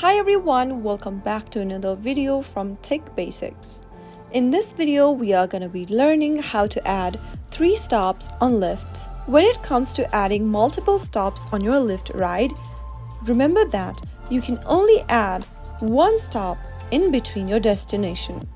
Hi everyone, welcome back to another video from Tech Basics. In this video, we are going to be learning how to add 3 stops on Lyft. When it comes to adding multiple stops on your Lyft ride, remember that you can only add 1 stop in between your destination.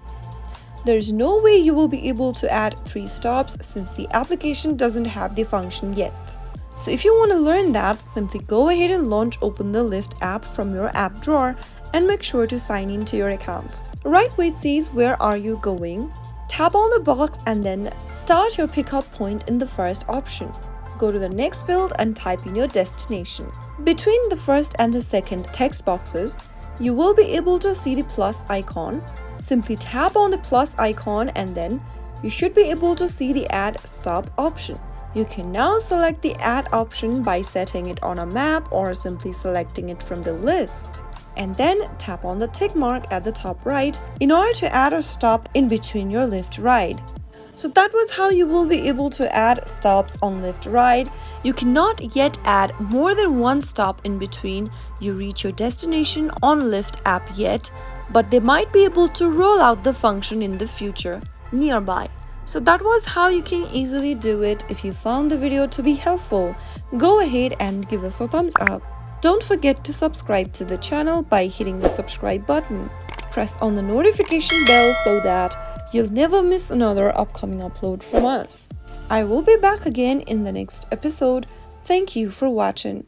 There is no way you will be able to add 3 stops since the application doesn't have the function yet. So if you want to learn that, simply go ahead and open the Lyft app from your app drawer and make sure to sign into your account. Right where it says where are you going, tap on the box and then start your pickup point in the first option. Go to the next field and type in your destination. Between the first and the second text boxes, you will be able to see the plus icon. Simply tap on the plus icon and then you should be able to see the add stop option. You can now select the add option by setting it on a map or simply selecting it from the list. And then tap on the tick mark at the top right in order to add a stop in between your Lyft ride. So that was how you will be able to add stops on Lyft ride. You cannot yet add more than 1 stop in between you reach your destination on Lyft app yet, but they might be able to roll out the function in the future nearby. So that was how you can easily do it. If you found the video to be helpful, go ahead and give us a thumbs up. Don't forget to subscribe to the channel by hitting the subscribe button. Press on the notification bell so that you'll never miss another upcoming upload from us. I will be back again in the next episode. Thank you for watching.